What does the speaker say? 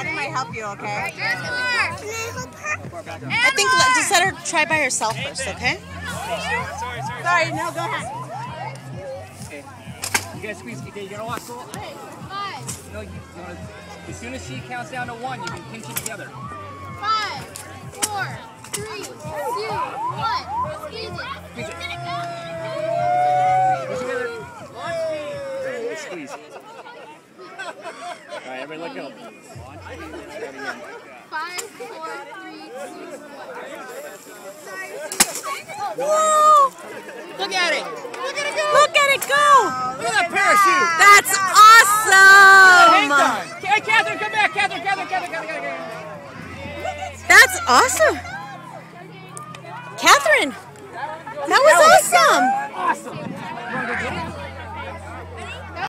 Katherine might help you, okay? Can I help her? I think just let her try by herself first, okay? Sorry, no, go ahead. Okay. You gotta squeeze. Okay, you gotta walk slow. 5. No, as soon as she counts down to 1, you can pinch it together. 5, 4, 3, 2, 1. Squeeze it. Squeeze it. Squeeze. All right, everybody let go. 5, 4, 3, 2, 1. Whoa! Look at it. Look at it go! Look at it go! Look at that parachute. That's Hang awesome! on. Hey, Katherine, come back. Katherine. That's awesome! Katherine! That was awesome! Awesome.